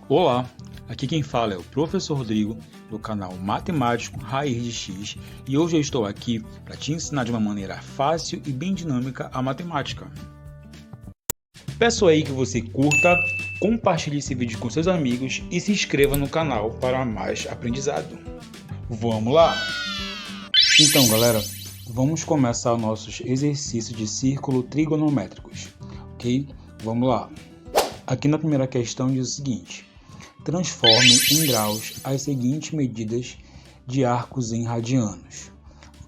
Olá, aqui quem fala é o professor Rodrigo, do canal Matemático Raiz de X, e hoje eu estou aqui para te ensinar de uma maneira fácil e bem dinâmica a matemática. Peço aí que você curta, compartilhe esse vídeo com seus amigos e se inscreva no canal para mais aprendizado. Vamos lá! Então, galera, vamos começar nossos exercícios de círculo trigonométricos, ok? Vamos lá! Aqui na primeira questão diz o seguinte: transforme em graus as seguintes medidas de arcos em radianos,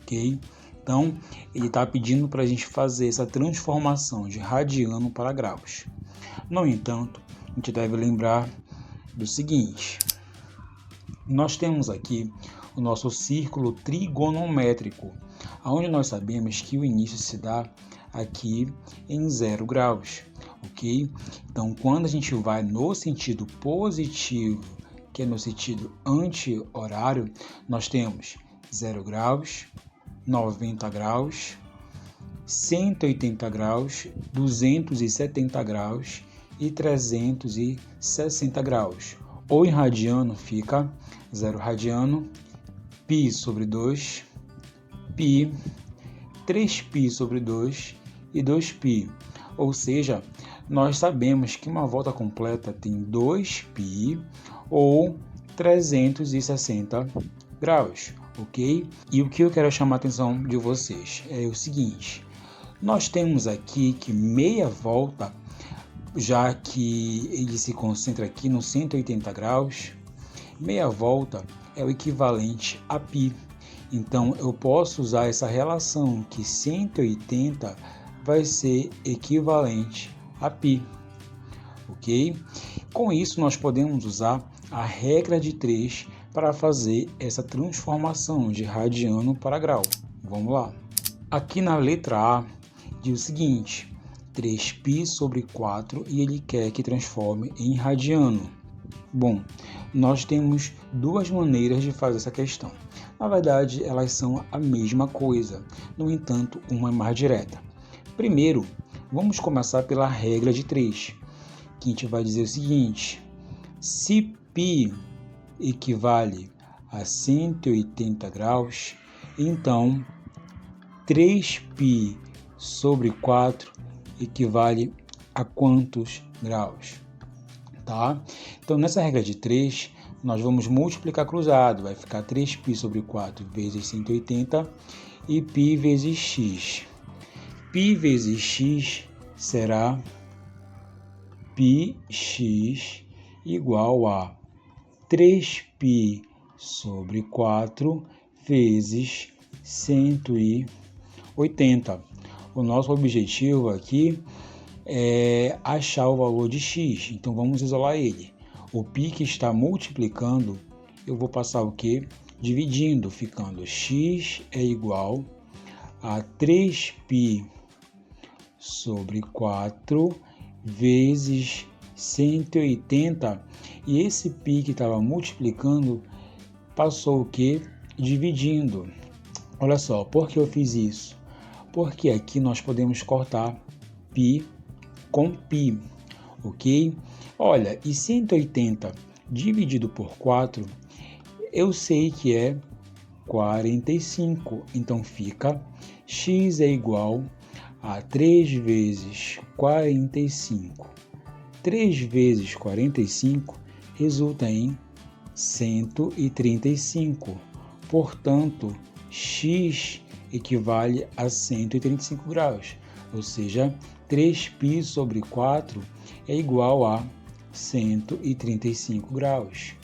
ok? Então, ele está pedindo para a gente fazer essa transformação de radiano para graus. No entanto, a gente deve lembrar do seguinte: nós temos aqui o nosso círculo trigonométrico, onde nós sabemos que o início se dá aqui em 0 graus, ok? Então, quando a gente vai no sentido positivo, que é no sentido anti-horário, nós temos 0 graus, 90 graus, 180 graus, 270 graus e 360 graus. Ou em radiano fica 0 radiano, π sobre 2, π, 3π sobre 2 e 2π. Ou seja, nós sabemos que uma volta completa tem 2π ou 360 graus, ok? E o que eu quero chamar a atenção de vocês é o seguinte: nós temos aqui que meia volta, já que ele se concentra aqui no 180 graus, meia volta é o equivalente a π. Então, eu posso usar essa relação que 180 vai ser equivalente a π, ok? Com isso, nós podemos usar a regra de 3 para fazer essa transformação de radiano para grau. Vamos lá. Aqui na letra A, diz o seguinte: 3π sobre 4 e ele quer que transforme em radiano. Bom, nós temos duas maneiras de fazer essa questão. Na verdade, elas são a mesma coisa, no entanto, uma é mais direta. Primeiro, vamos começar pela regra de 3, que a gente vai dizer o seguinte: se π equivale a 180 graus, então 3π sobre 4 equivale a quantos graus? Tá? Então, nessa regra de 3, nós vamos multiplicar cruzado, vai ficar 3π sobre 4 vezes 180 e π vezes x. Π vezes x será πx igual a 3π sobre 4 vezes 180. O nosso objetivo aqui é achar o valor de x, então vamos isolar ele. O π que está multiplicando, eu vou passar o quê? Dividindo, ficando x é igual a 3π sobre 4 vezes 180, e esse π que estava multiplicando passou o quê? Dividindo. Olha só, por que eu fiz isso? Porque aqui nós podemos cortar π com π, ok? Olha, e 180 dividido por 4, eu sei que é 45, então fica x é igual a 3 vezes 45. 3 vezes 45 resulta em 135. Portanto, x equivale a 135 graus, ou seja, 3π sobre 4 é igual a 135 graus.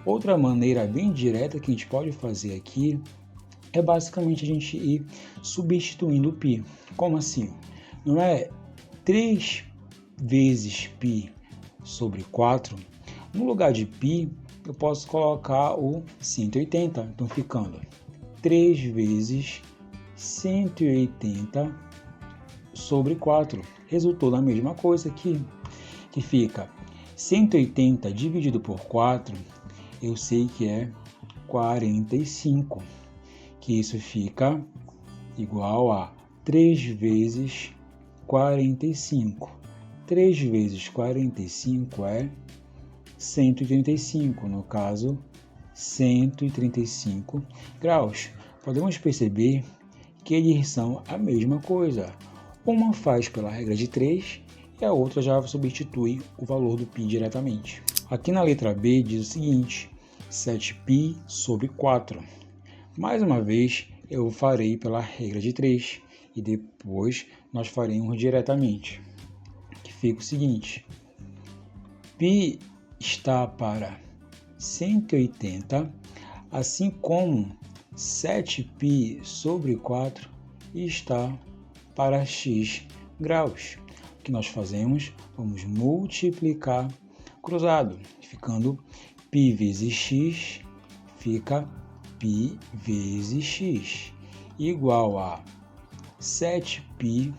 Outra maneira bem direta que a gente pode fazer aqui é basicamente a gente ir substituindo o π. Como assim? Não é 3 vezes π sobre 4? No lugar de π, eu posso colocar o 180. Então, ficando 3 vezes 180 sobre 4. Resultou na mesma coisa aqui, que fica 180 dividido por 4, eu sei que é 45, que isso fica igual a 3 vezes 45. 3 vezes 45 é 135, no caso, 135 graus. Podemos perceber que eles são a mesma coisa. Uma faz pela regra de 3 e a outra já substitui o valor do π diretamente. Aqui na letra B diz o seguinte, 7π sobre 4. Mais uma vez, eu farei pela regra de 3 e depois nós faremos diretamente. Que fica o seguinte, π está para 180, assim como 7π sobre 4 está para x graus. O que nós fazemos? Vamos multiplicar cruzado, ficando π vezes x, fica π vezes x, igual a 7π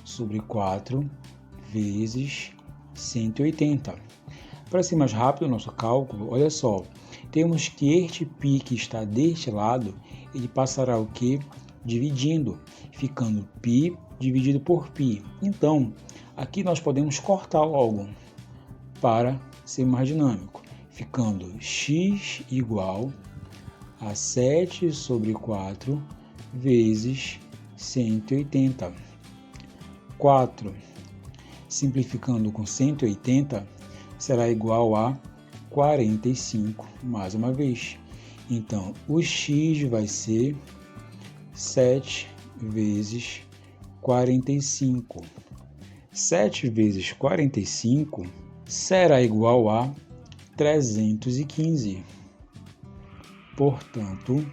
sobre 4 vezes 180. Para ser mais rápido o nosso cálculo, olha só, temos que este π que está deste lado, ele passará o quê? Dividindo, ficando π dividido por π. Então, aqui nós podemos cortar logo para ser mais dinâmico, ficando x igual a 7 sobre 4 vezes 180. 4, simplificando com 180, será igual a 45, mais uma vez. Então, o x vai ser 7 vezes 45. 7 vezes 45 será igual a 315. Portanto,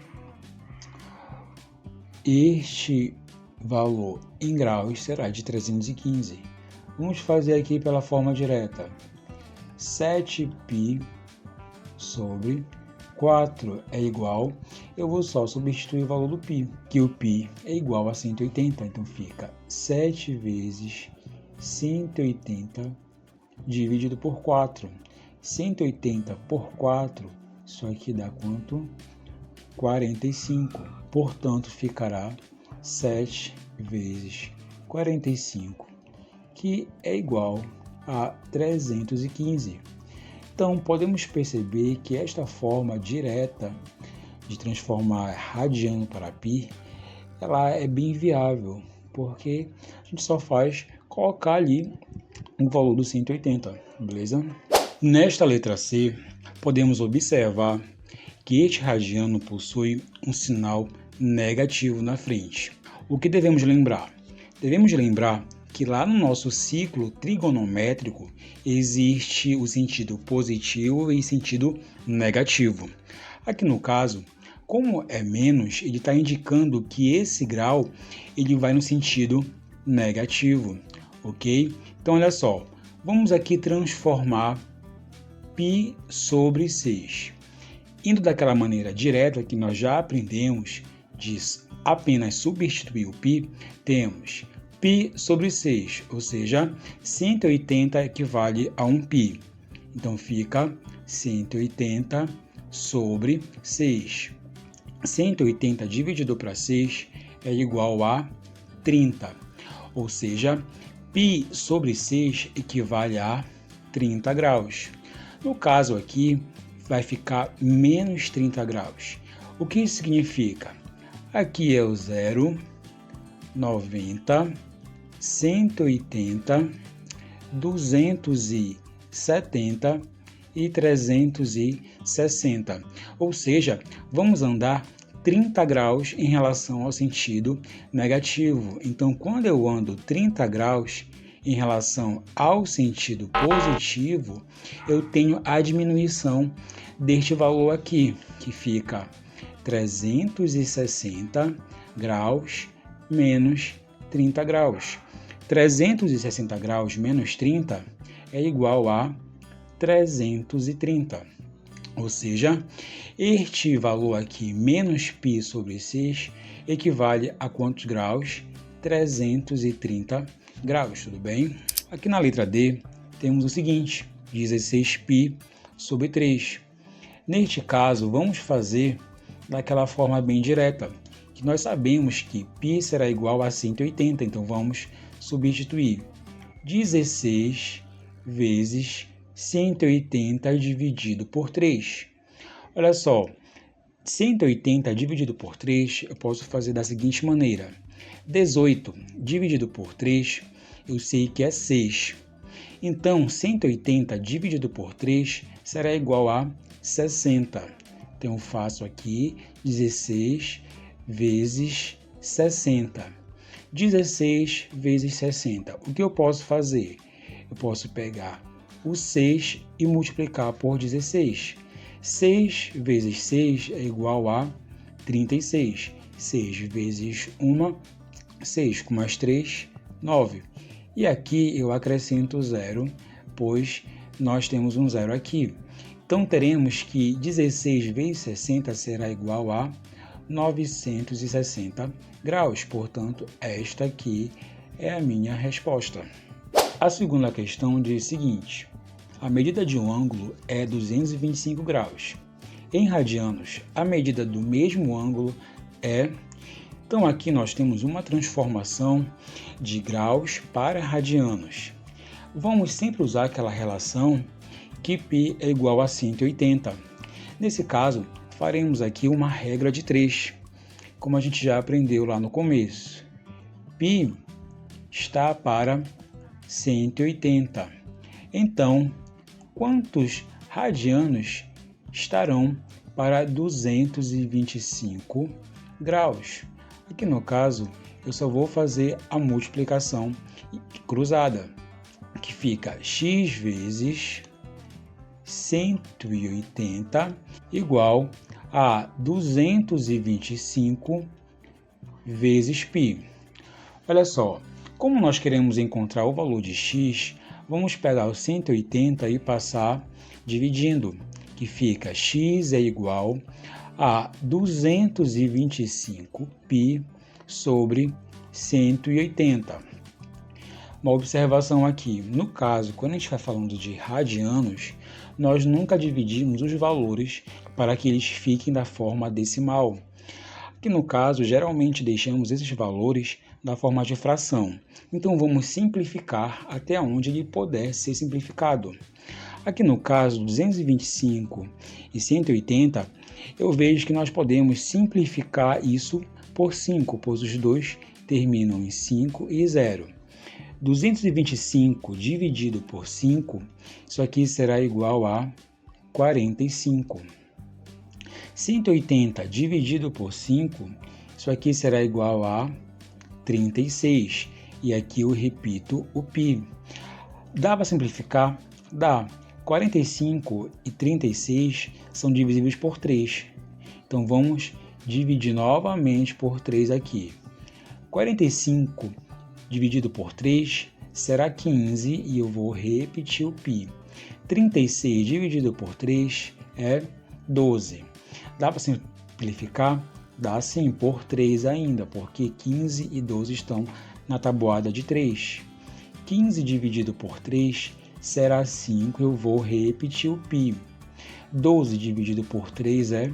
este valor em graus será de 315. Vamos fazer aqui pela forma direta. 7π sobre 4 é igual, eu vou só substituir o valor do π, que o π é igual a 180, então fica 7 vezes 180 dividido por 4. 180 por 4, isso aqui dá quanto? 45. Portanto, ficará 7 vezes 45, que é igual a 315. Então, podemos perceber que esta forma direta de transformar radiano para π, ela é bem viável, porque a gente só faz colocar ali o valor do 180, beleza? Nesta letra C, podemos observar que este radiano possui um sinal negativo na frente. O que devemos lembrar? Devemos lembrar que lá no nosso ciclo trigonométrico existe o sentido positivo e sentido negativo. Aqui no caso, como é menos, ele está indicando que esse grau ele vai no sentido negativo, ok? Então, olha só, vamos aqui transformar π sobre 6. Indo daquela maneira direta que nós já aprendemos, de apenas substituir o π, temos π sobre 6, ou seja, 180 equivale a 1π. Então, fica 180 sobre 6. 180 dividido para 6 é igual a 30, ou seja, π sobre 6 equivale a 30 graus. No caso aqui, vai ficar menos 30 graus. O que isso significa? Aqui é o 0, 90, 180, 270 e 360. Ou seja, vamos andar 30 graus em relação ao sentido negativo. Então, quando eu ando 30 graus em relação ao sentido positivo, eu tenho a diminuição deste valor aqui, que fica 360 graus menos 30 graus. 360 graus menos 30 é igual a 330. Ou seja, este valor aqui, menos π sobre 6, equivale a quantos graus? 330 graus, tudo bem? Aqui na letra D, temos o seguinte, 16π sobre 3. Neste caso, vamos fazer daquela forma bem direta, que nós sabemos que π será igual a 180, então vamos substituir 16 vezes 180 dividido por 3. Olha só, 180 dividido por 3, eu posso fazer da seguinte maneira. 18 dividido por 3, eu sei que é 6. Então, 180 dividido por 3 será igual a 60. Então, eu faço aqui 16 vezes 60. 16 vezes 60. O que eu posso fazer? Eu posso pegar o 6 e multiplicar por 16. 6 vezes 6 é igual a 36. 6 vezes 1, 6 com mais 3, 9. E aqui eu acrescento 0, pois nós temos um 0 aqui. Então, teremos que 16 vezes 60 será igual a 960 graus. Portanto, esta aqui é a minha resposta. A segunda questão diz o seguinte. A medida de um ângulo é 225 graus. Em radianos, a medida do mesmo ângulo é... Então, aqui nós temos uma transformação de graus para radianos. Vamos sempre usar aquela relação que π é igual a 180. Nesse caso, faremos aqui uma regra de 3, como a gente já aprendeu lá no começo. π está para 180. Então, quantos radianos estarão para 225 graus? Aqui no caso, eu só vou fazer a multiplicação cruzada, que fica x vezes 180 igual a 225 vezes π. Olha só, como nós queremos encontrar o valor de x, vamos pegar o 180 e passar dividindo, que fica x é igual a 225 π sobre 180. Uma observação aqui, no caso, quando a gente está falando de radianos, nós nunca dividimos os valores para que eles fiquem da forma decimal. Aqui no caso, geralmente deixamos esses valores da forma de fração. Então, vamos simplificar até onde ele puder ser simplificado. Aqui no caso, 225 e 180, eu vejo que nós podemos simplificar isso por 5, pois os dois terminam em 5 e 0. 225 dividido por 5, isso aqui será igual a 45. 180 dividido por 5, isso aqui será igual a 36. E aqui eu repito o π. Dá para simplificar? Dá. 45 e 36 são divisíveis por 3. Então, vamos dividir novamente por 3 aqui. 45 dividido por 3 será 15 e eu vou repetir o π. 36 dividido por 3 é 12. Dá para simplificar? Dá sim, por 3 ainda, porque 15 e 12 estão na tabuada de 3. 15 dividido por 3 será 5, eu vou repetir o π. 12 dividido por 3 é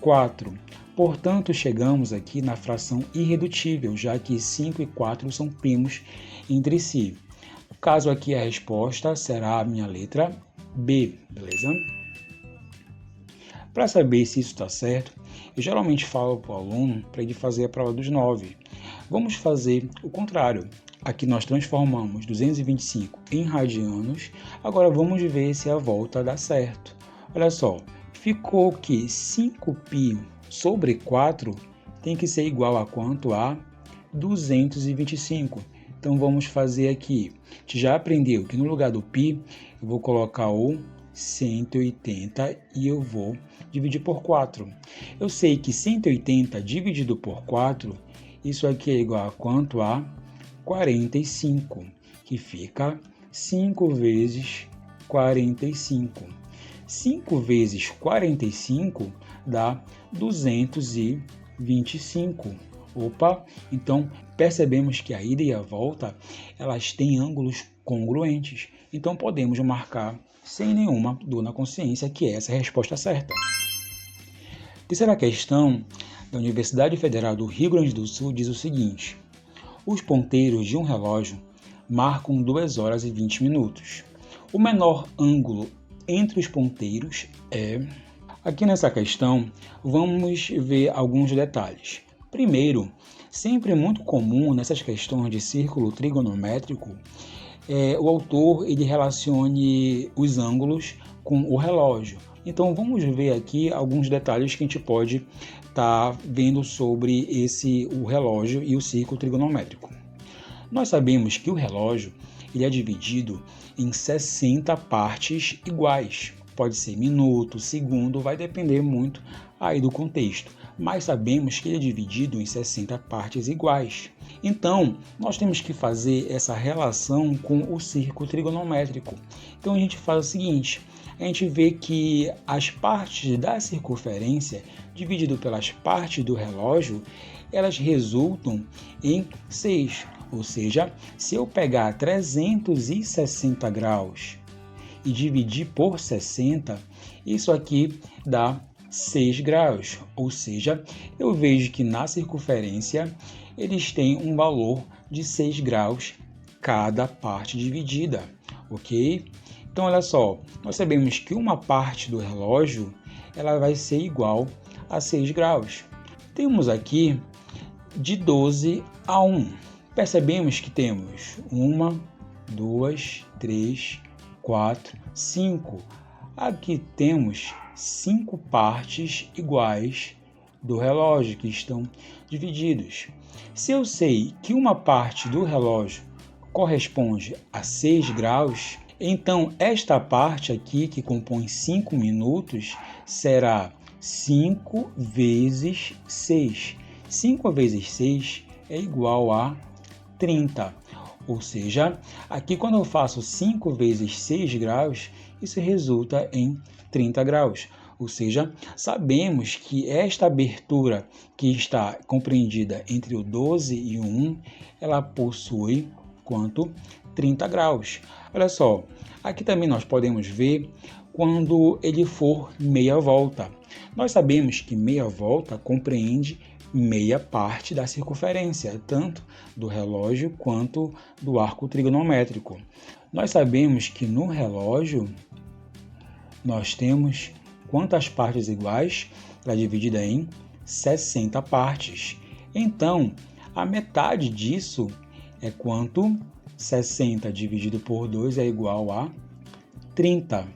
4. Portanto, chegamos aqui na fração irredutível, já que 5 e 4 são primos entre si. No caso aqui, a resposta será a minha letra B, beleza? Para saber se isso está certo, eu geralmente falo para o aluno para ele fazer a prova dos 9. Vamos fazer o contrário. Aqui nós transformamos 225 em radianos. Agora vamos ver se a volta dá certo. Olha só, ficou que 5π sobre 4 tem que ser igual a quanto? A 225. Então vamos fazer aqui. A gente já aprendeu que no lugar do π eu vou colocar o 180 e eu vou dividir por 4. Eu sei que 180 dividido por 4, isso aqui é igual a quanto? A 45, que fica 5 vezes 45. 5 vezes 45 dá 225. Opa! Então, percebemos que a ida e a volta, elas têm ângulos congruentes. Então, podemos marcar sem nenhuma dor na consciência que essa é a resposta certa. Terceira questão da Universidade Federal do Rio Grande do Sul diz o seguinte: os ponteiros de um relógio marcam 2 horas e 20 minutos. O menor ângulo entre os ponteiros é... Aqui nessa questão, vamos ver alguns detalhes. Primeiro, sempre muito comum nessas questões de círculo trigonométrico, o autor ele relacione os ângulos com o relógio. Então vamos ver aqui alguns detalhes que a gente pode estar vendo sobre o relógio e o círculo trigonométrico. Nós sabemos que o relógio ele é dividido em 60 partes iguais. Pode ser minuto, segundo, vai depender muito aí do contexto. Mas sabemos que ele é dividido em 60 partes iguais. Então, nós temos que fazer essa relação com o círculo trigonométrico. Então, a gente faz o seguinte, a gente vê que as partes da circunferência, dividido pelas partes do relógio, elas resultam em 6. Ou seja, se eu pegar 360 graus e dividir por 60, isso aqui dá 6 graus. Ou seja, eu vejo que na circunferência eles têm um valor de 6 graus cada parte dividida, ok? Então, olha só, nós sabemos que uma parte do relógio ela vai ser igual a 6 graus. Temos aqui de 12 a 1. Percebemos que temos 1, 2, 3, 4, 5. Aqui temos 5 partes iguais do relógio que estão divididos. Se eu sei que uma parte do relógio corresponde a 6 graus, então esta parte aqui, que compõe 5 minutos, será 5 vezes 6. 5 vezes 6 é igual a 30. Ou seja, aqui quando eu faço 5 vezes 6 graus, isso resulta em 30 graus. Ou seja, sabemos que esta abertura que está compreendida entre o 12 e o 1, ela possui quanto? 30 graus. Olha só, aqui também nós podemos ver quando ele for meia volta. Nós sabemos que meia volta compreende meia parte da circunferência, tanto do relógio quanto do arco trigonométrico. Nós sabemos que no relógio nós temos quantas partes iguais? Ela é dividida em 60 partes. Então, a metade disso é quanto? 60 dividido por 2 é igual a 30.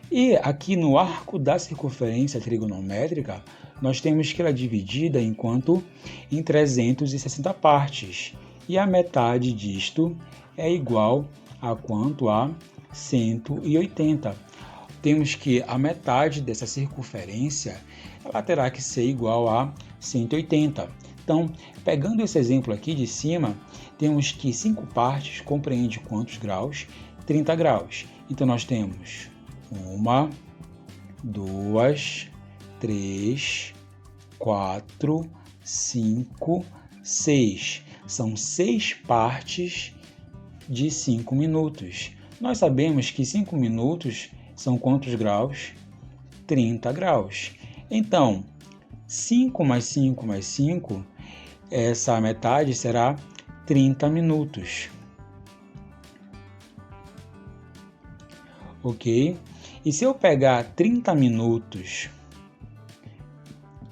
E aqui no arco da circunferência trigonométrica, nós temos que ela é dividida em quanto? Em 360 partes. E a metade disto é igual a quanto? A 180. Temos que a metade dessa circunferência ela terá que ser igual a 180. Então, pegando esse exemplo aqui de cima, temos que 5 partes compreende quantos graus? 30 graus. Então, nós temos 1, 2, 3, 4, 5, 6. São 6 partes de 5 minutos. Nós sabemos que 5 minutos são quantos graus? 30 graus. Então, 5 mais 5 mais 5, essa metade será 30 minutos. Ok? E se eu pegar 30 minutos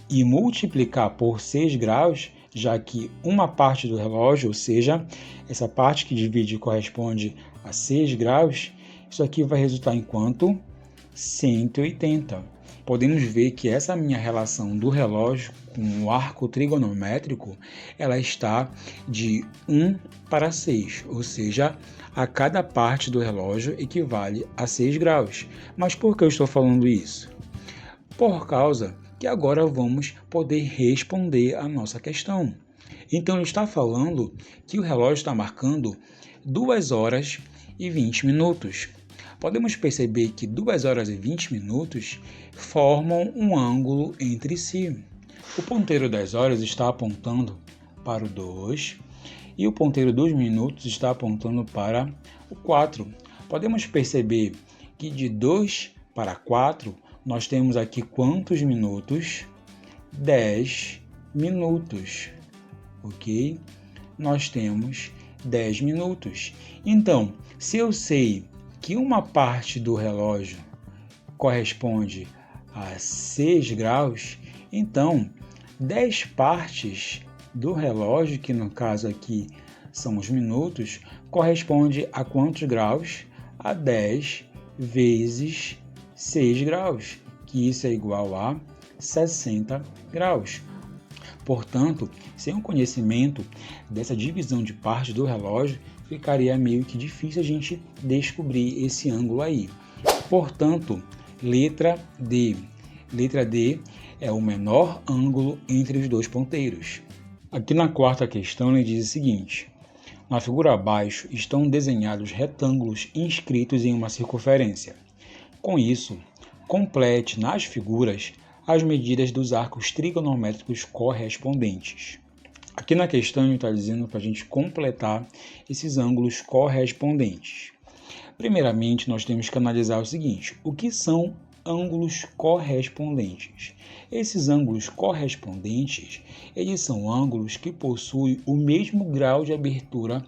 e multiplicar por 6 graus, já que uma parte do relógio, ou seja, essa parte que divide corresponde a 6 graus, isso aqui vai resultar em quanto? 180. Podemos ver que essa minha relação do relógio com o arco trigonométrico, ela está de 1 para 6, ou seja, a cada parte do relógio equivale a 6 graus. Mas por que eu estou falando isso? Por causa que agora vamos poder responder a nossa questão. Então, ele está falando que o relógio está marcando 2 horas e 20 minutos. Podemos perceber que 2 horas e 20 minutos formam um ângulo entre si. O ponteiro das horas está apontando para o 2 e o ponteiro dos minutos está apontando para o 4. Podemos perceber que de 2 para 4 nós temos aqui quantos minutos? 10 minutos, ok? Nós temos 10 minutos. Então, se eu sei que uma parte do relógio corresponde a 6 graus, então 10 partes do relógio, que no caso aqui são os minutos, corresponde a quantos graus? A 10 vezes 6 graus, que isso é igual a 60 graus. Portanto, sem o conhecimento dessa divisão de partes do relógio, ficaria meio que difícil a gente descobrir esse ângulo aí. Portanto, letra D. Letra D é o menor ângulo entre os dois ponteiros. Aqui na quarta questão ele diz o seguinte: na figura abaixo estão desenhados retângulos inscritos em uma circunferência. Com isso, complete nas figuras as medidas dos arcos trigonométricos correspondentes. Aqui na questão ele está dizendo para a gente completar esses ângulos correspondentes. Primeiramente, nós temos que analisar o seguinte: o que são ângulos correspondentes? Esses ângulos correspondentes, eles são ângulos que possuem o mesmo grau de abertura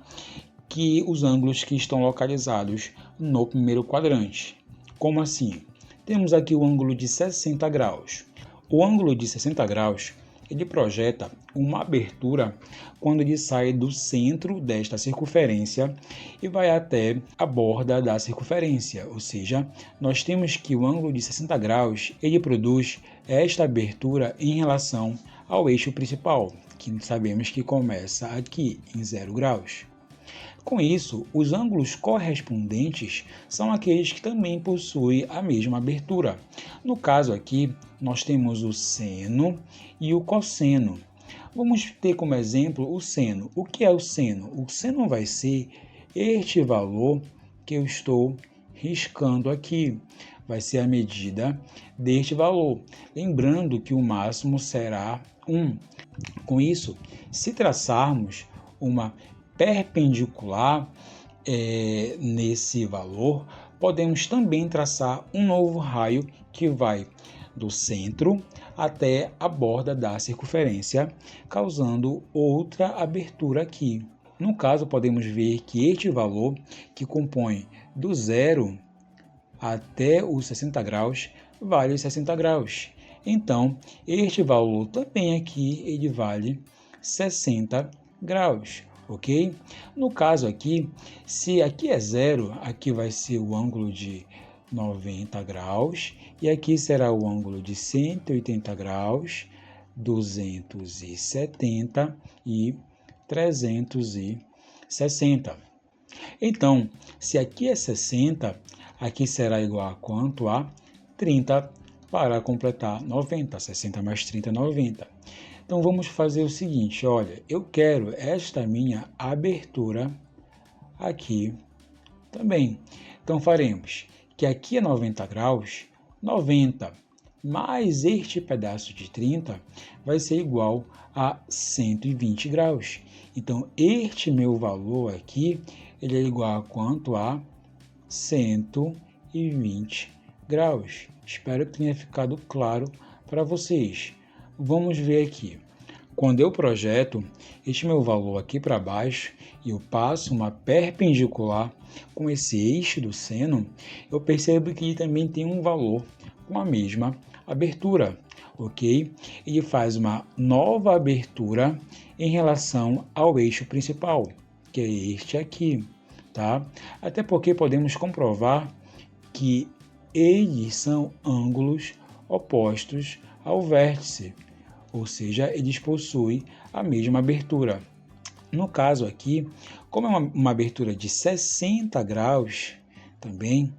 que os ângulos que estão localizados no primeiro quadrante. Como assim? Temos aqui o ângulo de 60 graus. O ângulo de 60 graus, ele projeta uma abertura quando ele sai do centro desta circunferência e vai até a borda da circunferência, ou seja, nós temos que o ângulo de 60 graus, ele produz esta abertura em relação ao eixo principal, que sabemos que começa aqui em 0 graus. Com isso, os ângulos correspondentes são aqueles que também possuem a mesma abertura. No caso aqui, nós temos o seno e o cosseno. Vamos ter como exemplo o seno. O que é o seno? O seno vai ser este valor que eu estou riscando aqui. Vai ser a medida deste valor. Lembrando que o máximo será 1. Com isso, se traçarmos uma perpendicular nesse valor, podemos também traçar um novo raio que vai do centro até a borda da circunferência, causando outra abertura aqui. No caso, podemos ver que este valor, que compõe do 0 até os 60 graus, vale 60 graus. Então, este valor também aqui, ele vale 60 graus. Ok? No caso aqui, se aqui é 0, aqui vai ser o ângulo de 90 graus, e aqui será o ângulo de 180 graus, 270 e 360. Então, se aqui é 60, aqui será igual a quanto? A 30 para completar 90. 60 mais 30 é 90. Então, vamos fazer o seguinte, olha, eu quero esta minha abertura aqui também. Então, faremos que aqui é 90 graus, 90 mais este pedaço de 30 vai ser igual a 120 graus. Então, este meu valor aqui, ele é igual a quanto? A 120 graus. Espero que tenha ficado claro para vocês. Vamos ver aqui. Quando eu projeto este meu valor aqui para baixo e eu passo uma perpendicular com esse eixo do seno, eu percebo que ele também tem um valor com a mesma abertura, ok? Ele faz uma nova abertura em relação ao eixo principal, que é este aqui, tá? Até porque podemos comprovar que eles são ângulos opostos ao vértice, ou seja, eles possuem a mesma abertura. No caso aqui, como é uma abertura de 60 graus, também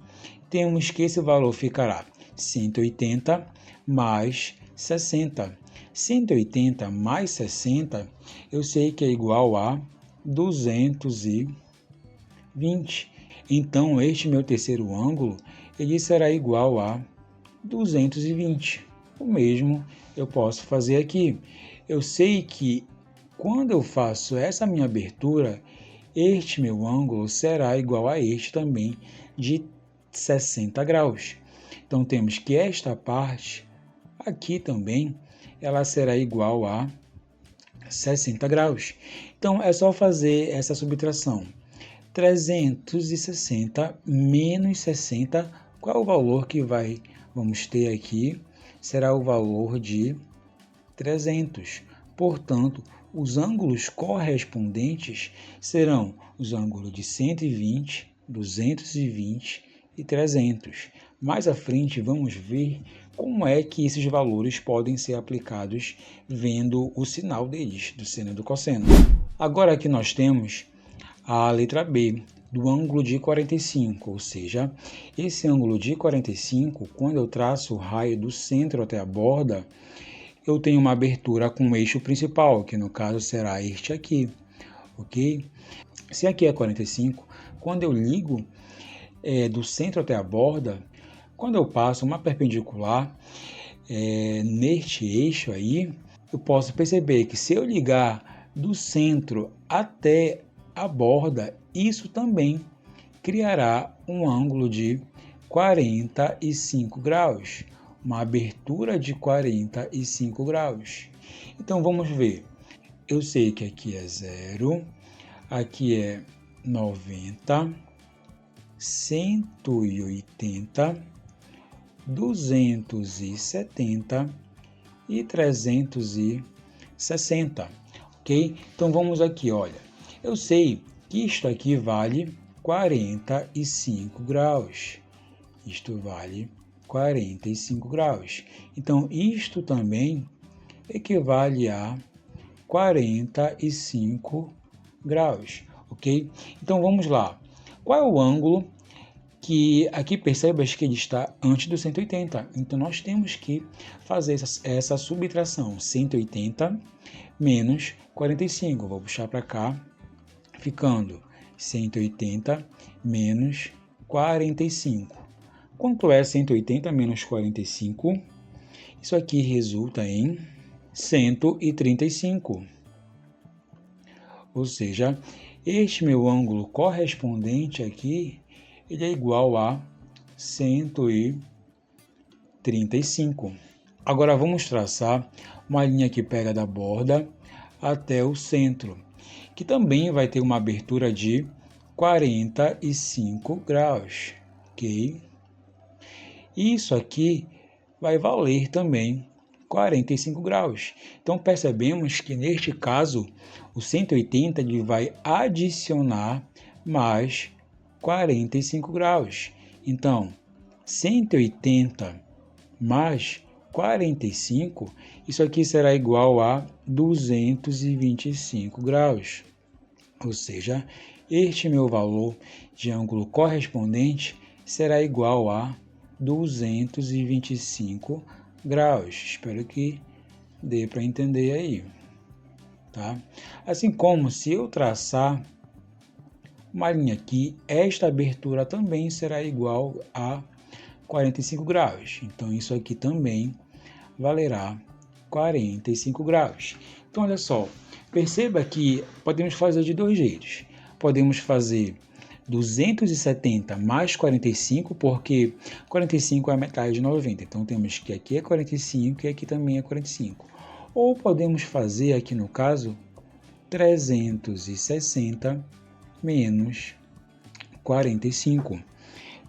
temos que esse valor ficará 180 mais 60. 180 mais 60, eu sei que é igual a 220. Então, este meu terceiro ângulo, ele será igual a 220. O mesmo eu posso fazer aqui. Eu sei que quando eu faço essa minha abertura, este meu ângulo será igual a este também de 60 graus. Então, temos que esta parte aqui também, ela será igual a 60 graus. Então, é só fazer essa subtração. 360 menos 60, qual é o valor que vamos ter aqui? Será o valor de 300. Portanto, os ângulos correspondentes serão os ângulos de 120, 220 e 300. Mais à frente, vamos ver como é que esses valores podem ser aplicados vendo o sinal deles, do seno e do cosseno. Agora aqui nós temos a letra B, do ângulo de 45, ou seja, esse ângulo de 45, quando eu traço o raio do centro até a borda, eu tenho uma abertura com o eixo principal, que no caso será este aqui, ok? Se aqui é 45, quando eu ligo do centro até a borda, quando eu passo uma perpendicular neste eixo aí, eu posso perceber que se eu ligar do centro até a borda, isso também criará um ângulo de 45 graus. Uma abertura de 45 graus. Então, vamos ver. Eu sei que aqui é 0, aqui é 90, 180, 270 e 360, ok? Então, vamos aqui, olha. Eu sei que isto aqui vale 45 graus. Isto vale 45 graus. Então, isto também equivale a 45 graus, ok? Então, vamos lá. Qual é o ângulo que aqui percebas que ele está antes do 180? Então, nós temos que fazer essa subtração. 180 menos 45. Vou puxar para cá, ficando 180 menos 45. Quanto é 180 menos 45? Isso aqui resulta em 135. Ou seja, este meu ângulo correspondente aqui, ele é igual a 135. Agora vamos traçar uma linha que pega da borda até o centro, que também vai ter uma abertura de 45 graus, ok? Isso aqui vai valer também 45 graus. Então, percebemos que, neste caso, o 180 ele vai adicionar mais 45 graus. Então, 180 mais 45, isso aqui será igual a 225 graus. Ou seja, este meu valor de ângulo correspondente será igual a 225 graus. Espero que dê para entender aí, tá? Assim como se eu traçar uma linha aqui, esta abertura também será igual a 45 graus. Então, isso aqui também valerá 45 graus. Então, olha só, perceba que podemos fazer de dois jeitos. Podemos fazer 270 mais 45, porque 45 é a metade de 90. Então, temos que aqui é 45 e aqui também é 45. Ou podemos fazer, aqui no caso, 360 menos 45.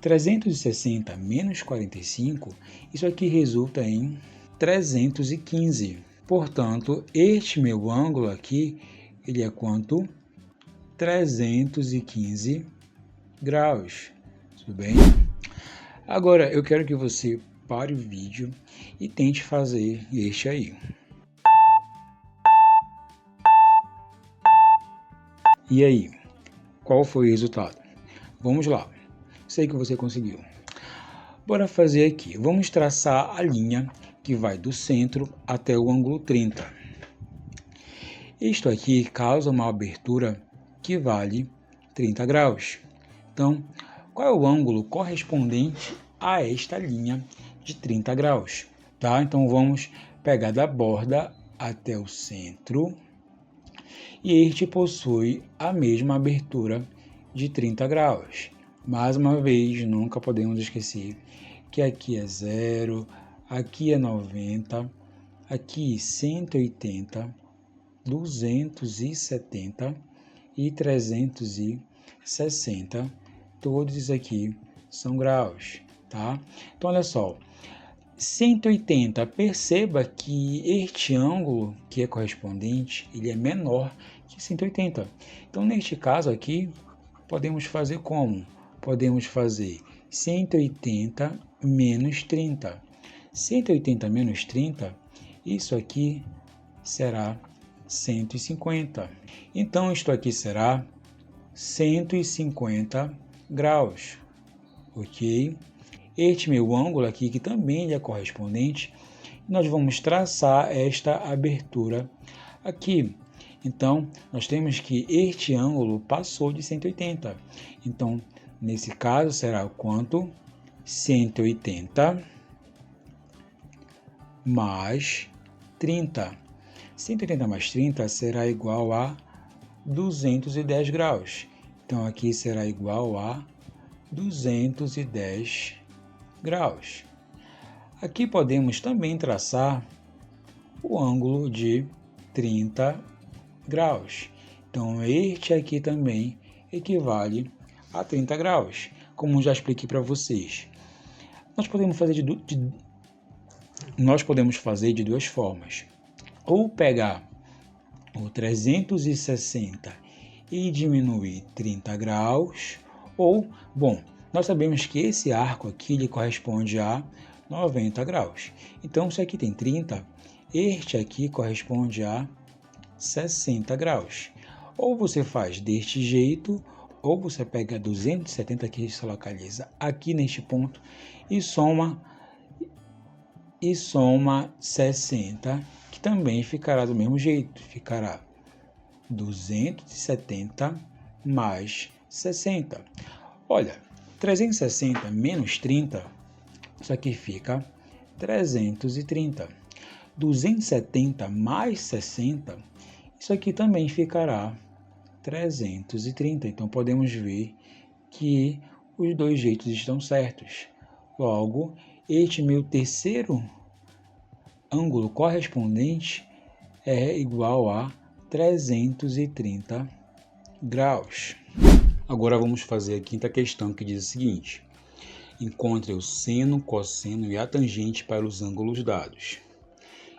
360 menos 45, isso aqui resulta em 315. Portanto, este meu ângulo aqui, ele é quanto? 315 graus. Tudo bem? Agora, eu quero que você pare o vídeo e tente fazer este aí. E aí? Qual foi o resultado? Vamos lá. Sei que você conseguiu. Bora fazer aqui. Vamos traçar a linha que vai do centro até o ângulo 30. Isto aqui causa uma abertura que vale 30 graus. Então, qual é o ângulo correspondente a esta linha de 30 graus? Tá? Então, vamos pegar da borda até o centro. E este possui a mesma abertura de 30 graus. Mais uma vez, nunca podemos esquecer que aqui é 0, aqui é 90, aqui 180, 270 e 360. 60. Todos isso aqui são graus, tá? Então, olha só. 180, perceba que este ângulo que é correspondente, ele é menor que 180. Então, neste caso aqui, podemos fazer como? Podemos fazer 180 menos 30. 180 menos 30, isso aqui será 150. Então, isto aqui será 150 graus, ok? Este meu ângulo aqui, que também é correspondente, nós vamos traçar esta abertura aqui. Então, nós temos que este ângulo passou de 180. Então, nesse caso, será o quanto? 180 mais 30. 180 mais 30 será igual a 210 graus. Então, aqui será igual a 210 graus. Aqui podemos também traçar o ângulo de 30 graus. Então, este aqui também equivale a 30 graus, como já expliquei para vocês. Nós podemos fazer de duas formas. Ou pegar o 360 e diminuir 30 graus, ou, bom, nós sabemos que esse arco aqui ele corresponde a 90 graus. Então, se aqui tem 30, este aqui corresponde a 60 graus. Ou você faz deste jeito, ou você pega 270 que se localiza aqui neste ponto e soma 60, que também ficará do mesmo jeito. Ficará 270 mais 60. Olha, 360 menos 30, isso aqui fica 330. 270 mais 60, isso aqui também ficará 330. Então, podemos ver que os dois jeitos estão certos. Logo, este meu terceiro ângulo correspondente é igual a 330 graus. Agora vamos fazer a quinta questão, que diz o seguinte: encontre o seno, cosseno e a tangente para os ângulos dados.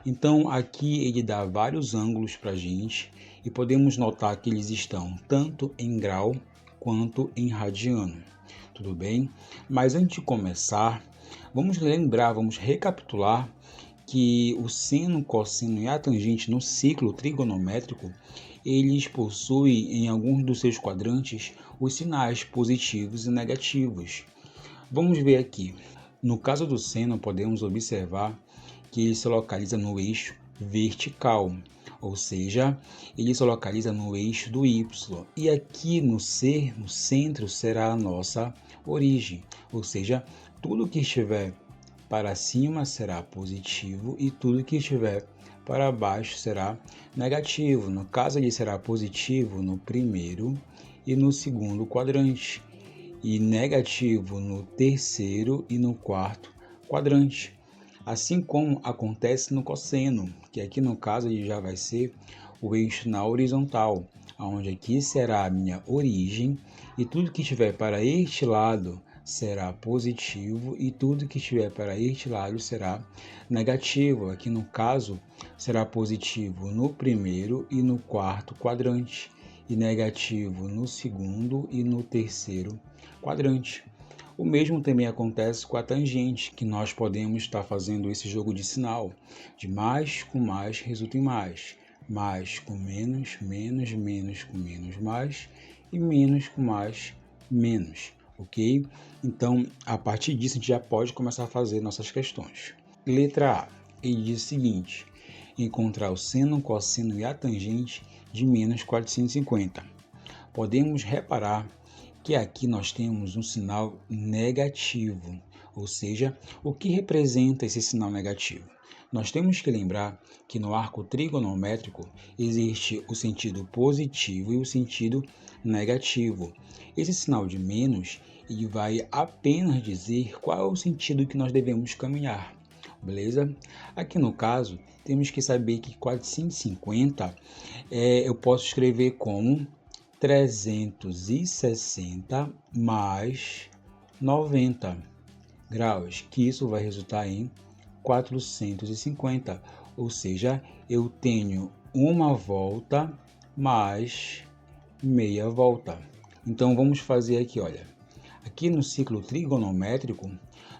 Então, aqui ele dá vários ângulos para a gente e podemos notar que eles estão tanto em grau quanto em radiano. Tudo bem? Mas antes de começar, vamos recapitular que o seno, cosseno e a tangente no ciclo trigonométrico, eles possuem em alguns dos seus quadrantes os sinais positivos e negativos. Vamos ver aqui. No caso do seno, podemos observar que ele se localiza no eixo vertical, ou seja, ele se localiza no eixo do y. E aqui no centro, será a nossa origem, ou seja, tudo que estiver para cima será positivo e tudo que estiver para baixo será negativo. No caso, ele será positivo no primeiro e no segundo quadrante, e negativo no terceiro e no quarto quadrante. Assim como acontece no cosseno, que aqui no caso ele já vai ser o eixo na horizontal, onde aqui será a minha origem, e tudo que estiver para este lado será positivo e tudo que estiver para este lado será negativo. Aqui no caso será positivo no primeiro e no quarto quadrante e negativo no segundo e no terceiro quadrante. O mesmo também acontece com a tangente, que nós podemos estar fazendo esse jogo de sinal, de mais com mais resulta em mais com menos, menos com menos, mais, e menos com mais, menos, ok? Então, a partir disso, a gente já pode começar a fazer nossas questões. Letra A, ele diz o seguinte: encontrar o seno, cosseno e a tangente de menos 450. Podemos reparar que aqui nós temos um sinal negativo, ou seja, o que representa esse sinal negativo? Nós temos que lembrar que no arco trigonométrico existe o sentido positivo e o sentido negativo. Esse sinal de menos ele vai apenas dizer qual é o sentido que nós devemos caminhar, beleza? Aqui no caso, temos que saber que 450 eu posso escrever como 360 mais 90 graus, que isso vai resultar em 450, ou seja, eu tenho uma volta mais meia volta. Então vamos fazer aqui, olha, aqui no ciclo trigonométrico,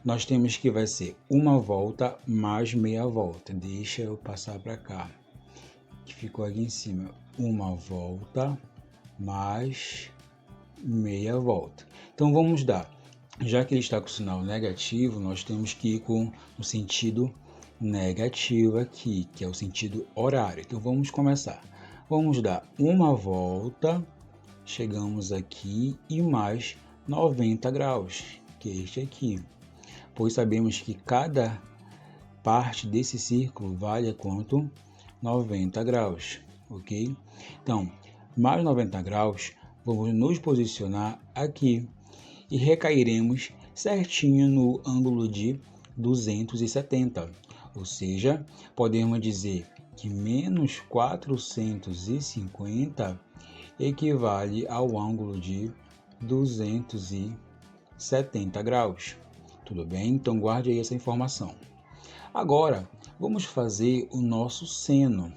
nós temos que vai ser uma volta mais meia volta. Deixa eu passar para cá, que ficou aqui em cima, uma volta mais meia volta. Então vamos dar, já que ele está com o sinal negativo, nós temos que ir com o sentido negativo aqui, que é o sentido horário. Então vamos começar. Vamos dar uma volta, chegamos aqui e mais 90 graus, que é este aqui. Pois sabemos que cada parte desse círculo vale quanto? 90 graus, ok? Então, mais 90 graus, vamos nos posicionar aqui e recairemos certinho no ângulo de 270, ou seja, podemos dizer que menos 450 equivale ao ângulo de 270 graus. Tudo bem? Então guarde aí essa informação. Agora, vamos fazer o nosso seno.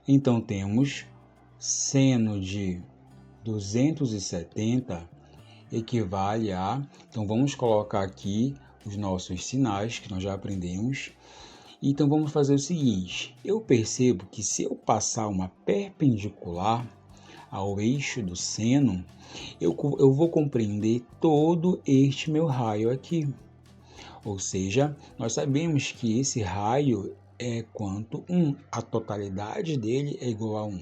Então temos seno de 270 equivale a... Então vamos colocar aqui os nossos sinais que nós já aprendemos. Então vamos fazer o seguinte, eu percebo que se eu passar uma perpendicular ao eixo do seno, eu vou compreender todo este meu raio aqui. Ou seja, nós sabemos que esse raio é quanto 1, a totalidade dele é igual a 1.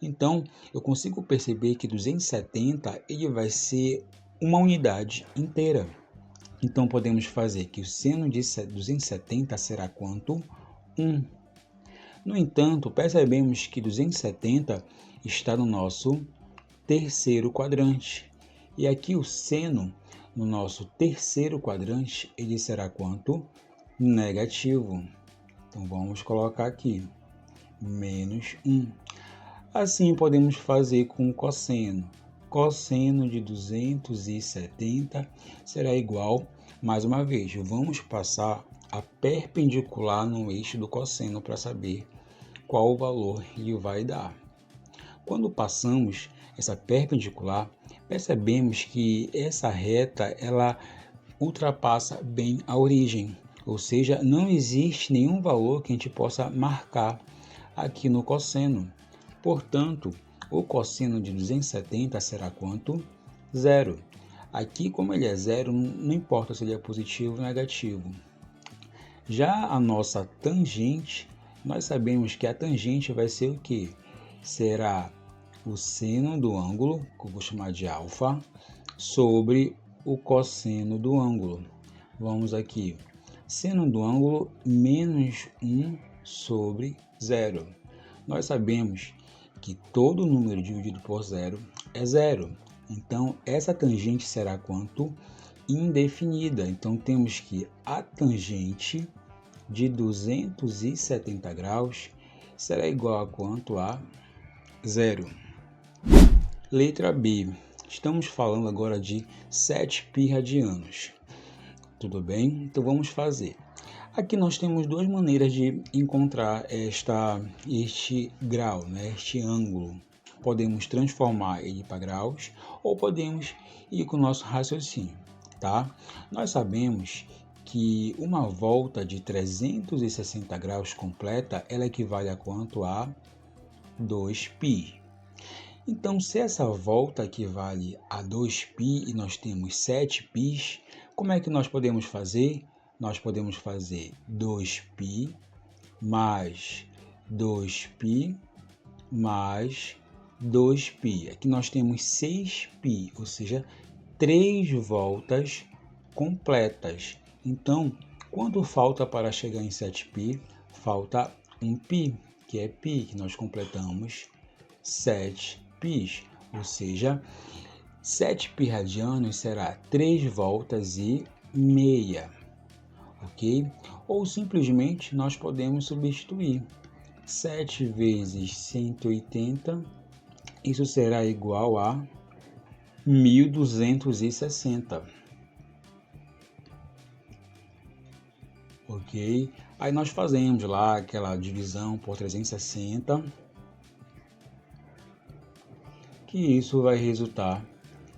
Então, eu consigo perceber que 270 ele vai ser uma unidade inteira. Então, podemos fazer que o seno de 270 será quanto? 1. No entanto, percebemos que 270 está no nosso terceiro quadrante. E aqui o seno, no nosso terceiro quadrante, ele será quanto? Negativo. Então, vamos colocar aqui, menos 1. Assim, podemos fazer com o cosseno. Cosseno de 270 será igual, mais uma vez, vamos passar a perpendicular no eixo do cosseno para saber qual o valor ele vai dar. Quando passamos essa perpendicular, percebemos que essa reta ela ultrapassa bem a origem, ou seja, não existe nenhum valor que a gente possa marcar aqui no cosseno. Portanto, o cosseno de 270 será quanto? 0. Aqui, como ele é 0, não importa se ele é positivo ou negativo. Já a nossa tangente, nós sabemos que a tangente vai ser o quê? Será o seno do ângulo, que eu vou chamar de alfa, sobre o cosseno do ângulo. Vamos aqui. Seno do ângulo menos 1 sobre 0. Nós sabemos que todo número dividido por 0 é 0. Então, essa tangente será quanto? Indefinida. Então, temos que a tangente de 270 graus será igual a quanto? A 0. Letra B. Estamos falando agora de 7π radianos. Tudo bem? Então, vamos fazer. Aqui nós temos duas maneiras de encontrar este grau, este ângulo. Podemos transformar ele para graus ou podemos ir com o nosso raciocínio, tá? Nós sabemos que uma volta de 360 graus completa, ela equivale a quanto? A 2π. Então, se essa volta equivale a 2π e nós temos 7π, como é que nós podemos fazer? Nós podemos fazer 2π mais 2π mais 2π. Aqui nós temos 6π, ou seja, 3 voltas completas. Então, quanto falta para chegar em 7π? Falta 1π, que é π, que nós completamos 7π. Ou seja, 7π radianos será 3 voltas e meia. Ok? Ou simplesmente nós podemos substituir 7 vezes 180 isso será igual a 1.260. Ok? Aí nós fazemos lá aquela divisão por 360, que isso vai resultar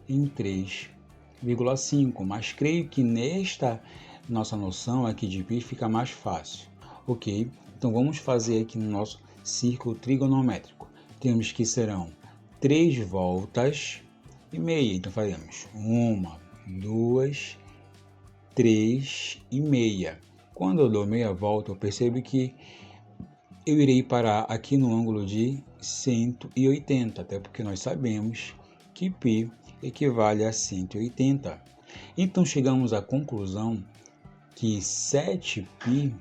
em 3,5, mas creio que nesta nossa noção aqui de pi fica mais fácil, ok? Então vamos fazer aqui no nosso círculo trigonométrico. Temos que serão 3 voltas e meia, então faremos 1, 2, 3 e meia. Quando eu dou meia volta, eu percebo que eu irei parar aqui no ângulo de 180, até porque nós sabemos que π equivale a 180. Então chegamos à conclusão que 7π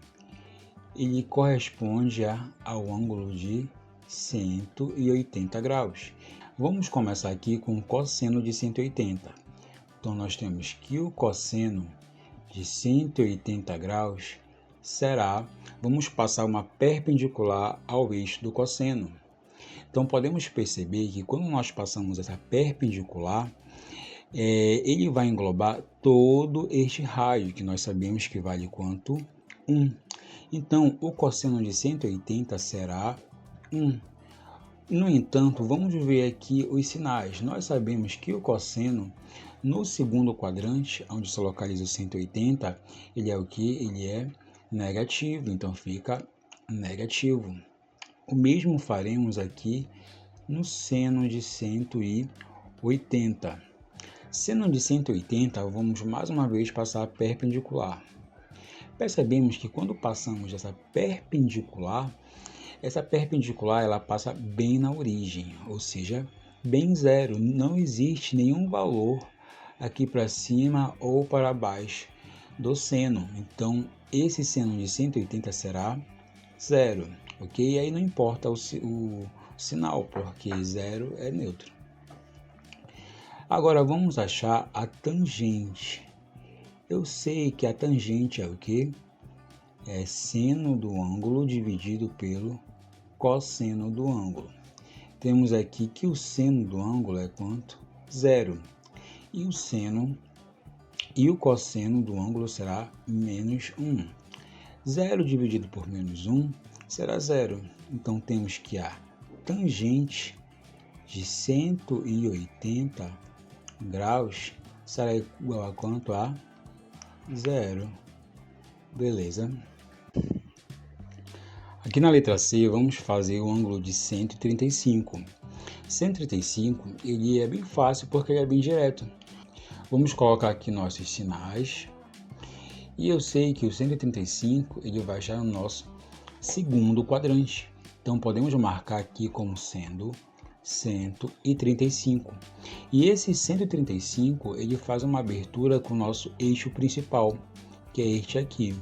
ele corresponde ao ângulo de 180 graus. Vamos começar aqui com o cosseno de 180. Então nós temos que o cosseno de 180 graus será, vamos passar uma perpendicular ao eixo do cosseno. Então podemos perceber que quando nós passamos essa perpendicular, ele vai englobar todo este raio, que nós sabemos que vale quanto? 1. Então o cosseno de 180 será 1. No entanto, vamos ver aqui os sinais. Nós sabemos que o cosseno, no segundo quadrante, onde se localiza o 180, ele é o que? Ele é negativo, então fica negativo. O mesmo faremos aqui no seno de 180. Seno de 180, vamos mais uma vez passar a perpendicular. Percebemos que quando passamos essa perpendicular ela passa bem na origem, ou seja, bem zero. Não existe nenhum valor aqui para cima ou para baixo do seno. Então, esse seno de 180 será zero, ok? E aí não importa o sinal, porque zero é neutro. Agora, vamos achar a tangente. Eu sei que a tangente é o quê? É seno do ângulo dividido pelo cosseno do ângulo. Temos aqui que o seno do ângulo é quanto? Zero. E o seno e o cosseno do ângulo será menos 1. 0 dividido por menos 1 será 0. Então temos que a tangente de 180 graus será igual a quanto? A 0. Beleza? Aqui na letra C, vamos fazer o ângulo de 135. 135, ele é bem fácil porque ele é bem direto. Vamos colocar aqui nossos sinais. E eu sei que o 135, ele vai estar no nosso segundo quadrante. Então, podemos marcar aqui como sendo 135. E esse 135, ele faz uma abertura com o nosso eixo principal, que é este aqui.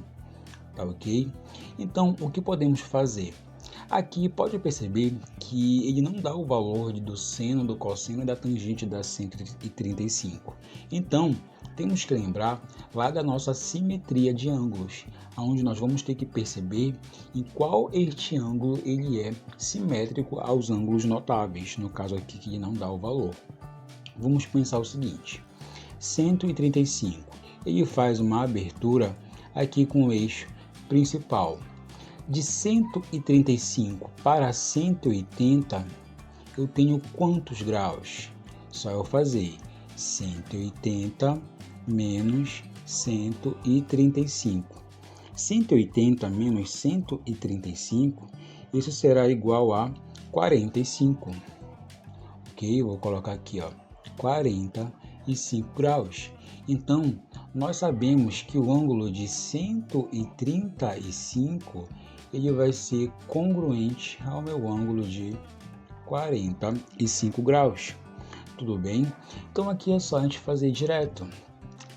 Tá ok? Então, o que podemos fazer? Aqui pode perceber que ele não dá o valor do seno, do cosseno e da tangente da 135. Então, temos que lembrar lá da nossa simetria de ângulos, onde nós vamos ter que perceber em qual este ângulo ele é simétrico aos ângulos notáveis, no caso aqui que ele não dá o valor. Vamos pensar o seguinte, 135, ele faz uma abertura aqui com o eixo principal. De 135 para 180, eu tenho quantos graus? Só eu fazer 180 menos 135. 180 menos 135, isso será igual a 45. Ok? Vou colocar aqui, ó, 45 graus. Então, nós sabemos que o ângulo de 135 ele vai ser congruente ao meu ângulo de 45 graus. Tudo bem? Então aqui é só a gente fazer direto.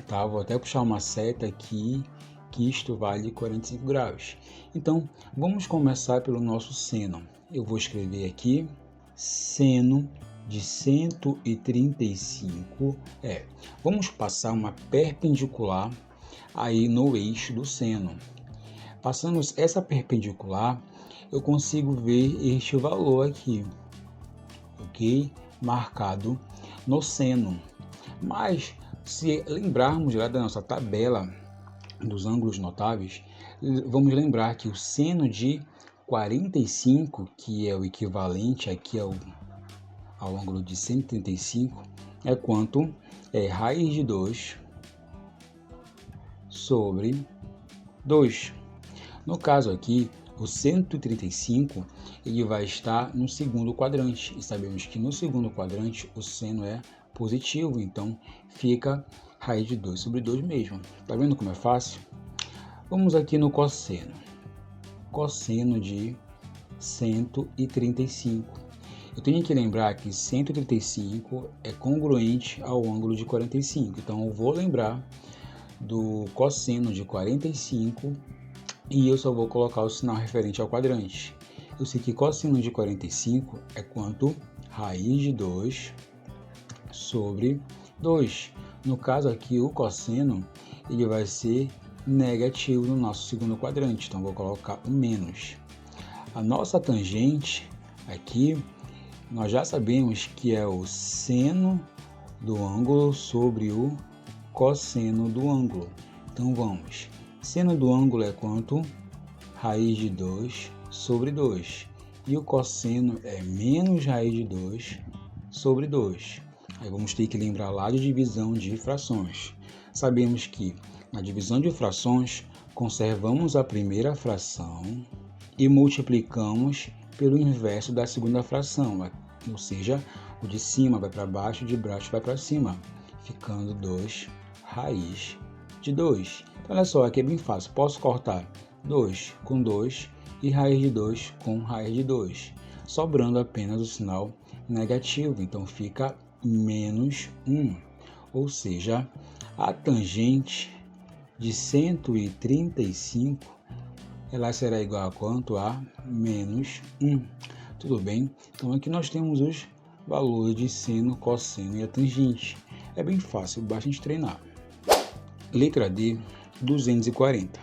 Tá? Vou até puxar uma seta aqui, que isto vale 45 graus. Então, vamos começar pelo nosso seno. Eu vou escrever aqui, seno de 135 vamos passar uma perpendicular aí no eixo do seno. Passando essa perpendicular, eu consigo ver este valor aqui, ok? ok? Marcado no seno. Mas, se lembrarmos lá da nossa tabela dos ângulos notáveis, vamos lembrar que o seno de 45, que é o equivalente aqui ao ângulo de 135, é quanto? É raiz de 2 sobre 2. No caso aqui, o 135 ele vai estar no segundo quadrante, e sabemos que no segundo quadrante o seno é positivo, então fica raiz de 2 sobre 2 mesmo. Tá vendo como é fácil? Vamos aqui no cosseno. Cosseno de 135. Eu tenho que lembrar que 135 é congruente ao ângulo de 45. Então, eu vou lembrar do cosseno de 45 e eu só vou colocar o sinal referente ao quadrante. Eu sei que cosseno de 45 é quanto? Raiz de 2 sobre 2. No caso aqui, o cosseno ele vai ser negativo no nosso segundo quadrante. Então, vou colocar o menos. A nossa tangente aqui, nós já sabemos que é o seno do ângulo sobre o cosseno do ângulo. Então vamos, seno do ângulo é quanto? Raiz de 2 sobre 2. E o cosseno é menos raiz de 2 sobre 2. Aí vamos ter que lembrar lá de divisão de frações. Sabemos que na divisão de frações, conservamos a primeira fração e multiplicamos pelo inverso da segunda fração, ou seja, o de cima vai para baixo, o de baixo vai para cima, ficando 2 raiz de 2. Então, olha só, aqui é bem fácil, posso cortar 2 com 2 e raiz de 2 com raiz de 2, sobrando apenas o sinal negativo, então fica menos 1, ou seja, a tangente de 135 ela será igual a quanto? A menos 1. Tudo bem? Então aqui nós temos os valores de seno, cosseno e a tangente. É bem fácil, basta a gente treinar. Letra D, 240.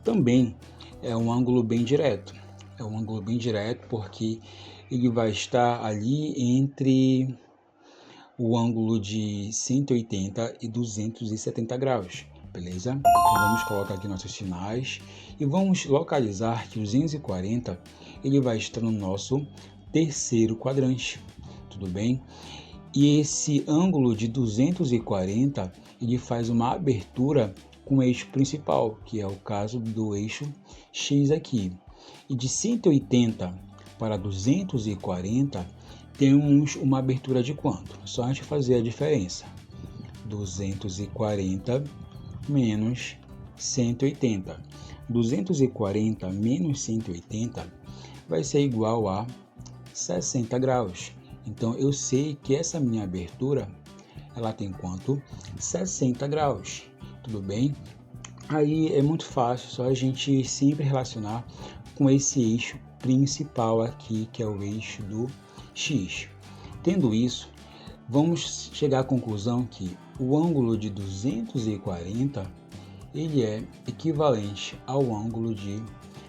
Também é um ângulo bem direto. É um ângulo bem direto porque ele vai estar ali entre o ângulo de 180 e 270 graus. Beleza? Então vamos colocar aqui nossos sinais e vamos localizar que o 240 ele vai estar no nosso terceiro quadrante, tudo bem? E esse ângulo de 240 ele faz uma abertura com o eixo principal, que é o caso do eixo X aqui. E de 180 para 240 temos uma abertura de quanto? Só a gente fazer a diferença. 240 menos 180. 240 menos 180 vai ser igual a 60 graus. Então, eu sei que essa minha abertura, ela tem quanto? 60 graus. Tudo bem? Aí é muito fácil, só a gente sempre relacionar com esse eixo principal aqui, que é o eixo do X. Tendo isso, vamos chegar à conclusão que o ângulo de 240 ele é equivalente ao ângulo de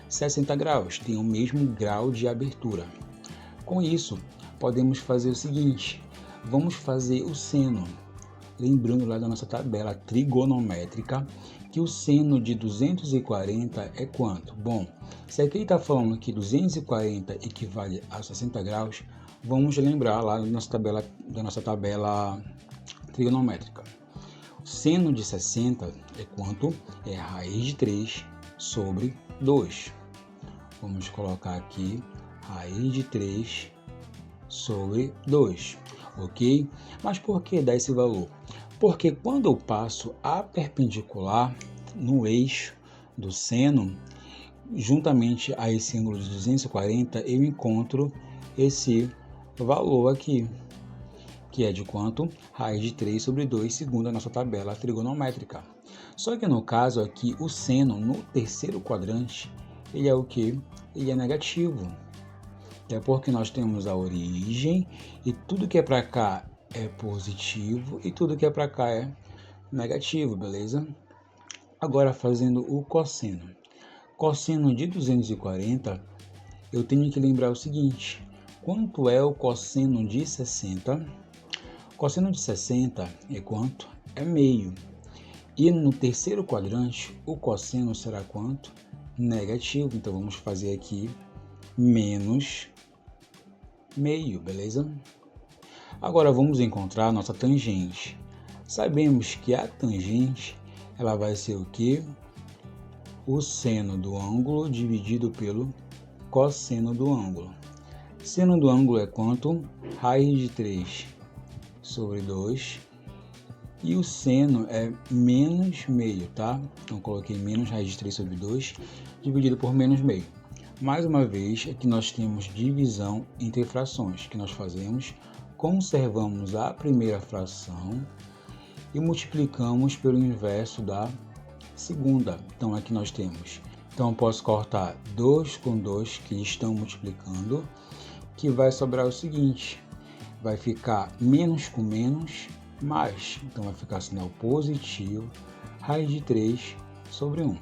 60 graus, tem o mesmo grau de abertura. Com isso, podemos fazer o seguinte, vamos fazer o seno. Lembrando lá da nossa tabela trigonométrica, que o seno de 240 é quanto? Bom, se aqui está falando que 240 equivale a 60 graus, vamos lembrar lá da nossa tabela trigonométrica. O seno de 60 é quanto? É raiz de 3 sobre 2. Vamos colocar aqui raiz de 3 sobre 2, ok? Mas por que dar esse valor? Porque quando eu passo a perpendicular no eixo do seno, juntamente a esse ângulo de 240, eu encontro esse valor aqui, que é de quanto? Raiz de 3 sobre 2, segundo a nossa tabela trigonométrica. Só que no caso aqui, o seno no terceiro quadrante, ele é o que? Ele é negativo. É porque nós temos a origem e tudo que é para cá é positivo e tudo que é para cá é negativo, beleza? Agora fazendo o cosseno. Cosseno de 240, eu tenho que lembrar o seguinte, quanto é o cosseno de 60? O cosseno de 60 é quanto? É meio. E no terceiro quadrante, o cosseno será quanto? Negativo. Então, vamos fazer aqui menos meio, beleza? Agora, vamos encontrar a nossa tangente. Sabemos que a tangente, ela vai ser o quê? O seno do ângulo dividido pelo cosseno do ângulo. Seno do ângulo é quanto? Raiz de 3 sobre 2. E o seno é menos meio, tá? Então, coloquei menos raiz de 3 sobre 2, dividido por menos meio. Mais uma vez, aqui nós temos divisão entre frações. O que nós fazemos? Conservamos a primeira fração e multiplicamos pelo inverso da segunda. Então, aqui nós temos. Então, eu posso cortar 2 com 2, que estão multiplicando, que vai sobrar o seguinte. Vai ficar menos com menos, mais. Então, vai ficar sinal positivo, raiz de 3 sobre 1.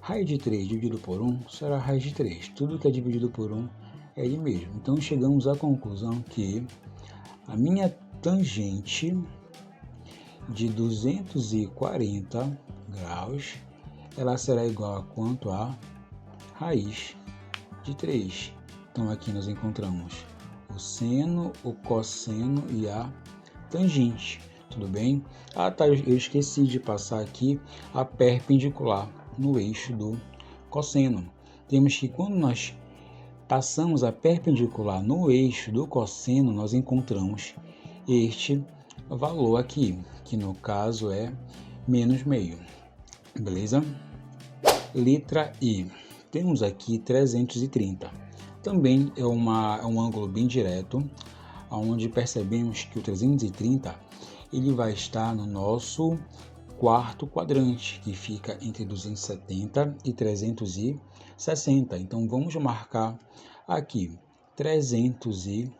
Raiz de 3 dividido por 1 será raiz de 3. Tudo que é dividido por 1 é ele mesmo. Então, chegamos à conclusão que a minha tangente de 240 graus, ela será igual a quanto? A raiz de 3. Então, aqui nós encontramos o seno, o cosseno e a tangente, tudo bem? Ah, tá, eu esqueci de passar aqui a perpendicular no eixo do cosseno. Temos que, quando nós passamos a perpendicular no eixo do cosseno, nós encontramos este valor aqui, que no caso é menos meio, beleza? Letra I, temos aqui 330. Também é um ângulo bem direto, onde percebemos que o 330 ele vai estar no nosso quarto quadrante, que fica entre 270 e 360. Então, vamos marcar aqui 330.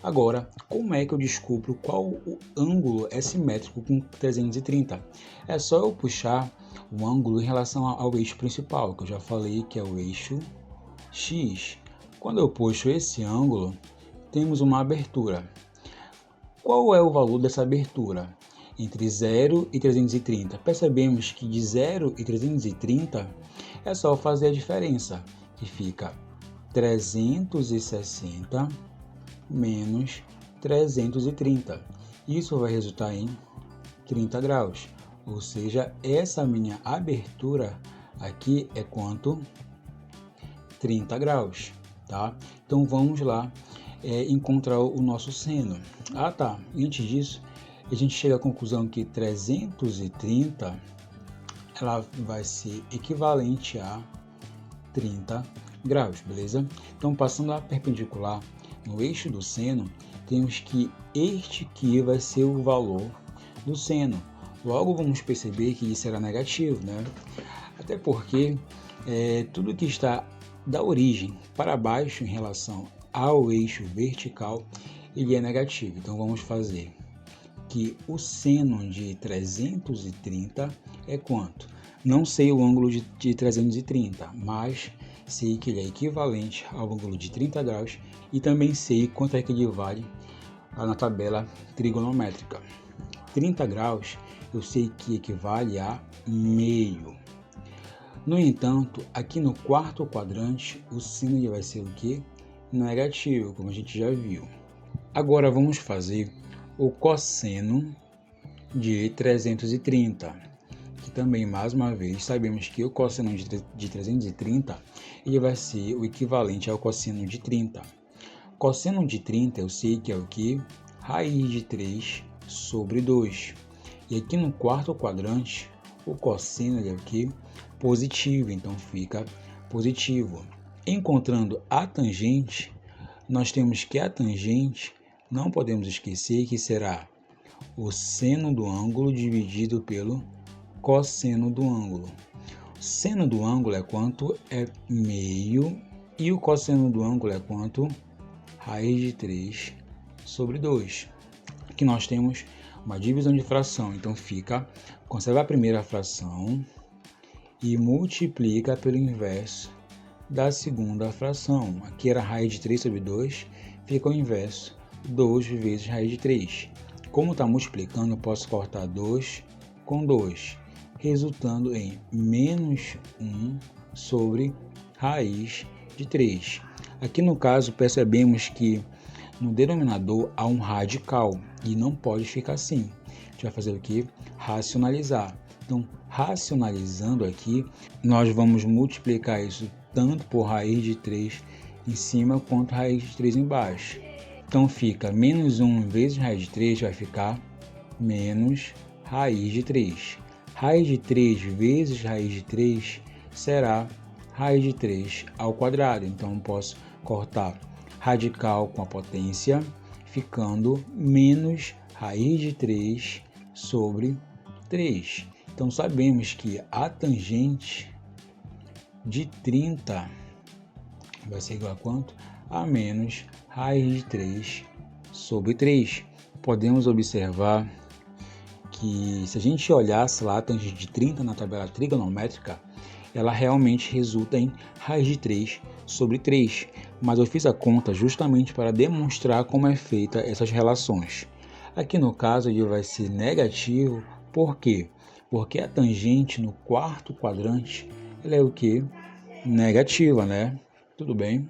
Agora, como é que eu descubro qual o ângulo é simétrico com 330? É só eu puxar o ângulo em relação ao eixo principal, que eu já falei que é o eixo X. Quando eu puxo esse ângulo, temos uma abertura. Qual é o valor dessa abertura? Entre 0 e 330. Percebemos que de 0 e 330 é só fazer a diferença, que fica 360 menos 330. Isso vai resultar em 30 graus. Ou seja, essa minha abertura aqui é quanto? 30 graus, tá? Então, vamos lá encontrar o nosso seno. Ah, tá. Antes disso, a gente chega à conclusão que 330 ela vai ser equivalente a 30 graus, beleza? Então, passando a perpendicular no eixo do seno, temos que este aqui vai ser o valor do seno. Logo, vamos perceber que isso era negativo, né? Até porque tudo que está da origem para baixo em relação ao eixo vertical, ele é negativo. Então, vamos fazer que o seno de 330 é quanto? Não sei o ângulo de 330, mas sei que ele é equivalente ao ângulo de 30 graus e também sei quanto é que ele vale lá na tabela trigonométrica. 30 graus eu sei que equivale a meio. No entanto, aqui no quarto quadrante, o seno vai ser o quê? Negativo, como a gente já viu. Agora vamos fazer o cosseno de 330, que também, mais uma vez, sabemos que o cosseno de 330 ele vai ser o equivalente ao cosseno de 30. Cosseno de 30 eu sei que é o que? Raiz de 3 sobre 2. E aqui no quarto quadrante, o cosseno é o que? Positivo, então fica positivo. Encontrando a tangente, nós temos que a tangente, não podemos esquecer que será o seno do ângulo dividido pelo cosseno do ângulo. O seno do ângulo é quanto? É meio. E o cosseno do ângulo é quanto? Raiz de 3 sobre 2. Aqui nós temos uma divisão de fração, então fica, conserva a primeira fração e multiplica pelo inverso da segunda fração. Aqui era raiz de 3 sobre 2, fica o inverso, 2 vezes raiz de 3. Como está multiplicando, eu posso cortar 2 com 2, resultando em menos 1 sobre raiz de 3. Aqui no caso, percebemos que no denominador há um radical e não pode ficar assim. A gente vai fazer o que? Racionalizar. Então, racionalizando aqui, nós vamos multiplicar isso tanto por raiz de 3 em cima quanto raiz de 3 embaixo. Então, fica menos 1 vezes raiz de 3 vai ficar menos raiz de 3. Raiz de 3 vezes raiz de 3 será raiz de 3 ao quadrado. Então, eu posso cortar radical com a potência, ficando menos raiz de 3 sobre 3. Então, sabemos que a tangente de 30 vai ser igual a quanto? A menos raiz de 3 sobre 3. Podemos observar que se a gente olhasse lá a tangente de 30 na tabela trigonométrica, ela realmente resulta em raiz de 3 sobre 3. Mas eu fiz a conta justamente para demonstrar como é feita essas relações. Aqui no caso ele vai ser negativo, por quê? Porque a tangente no quarto quadrante ela é o que? Negativa, né? Tudo bem?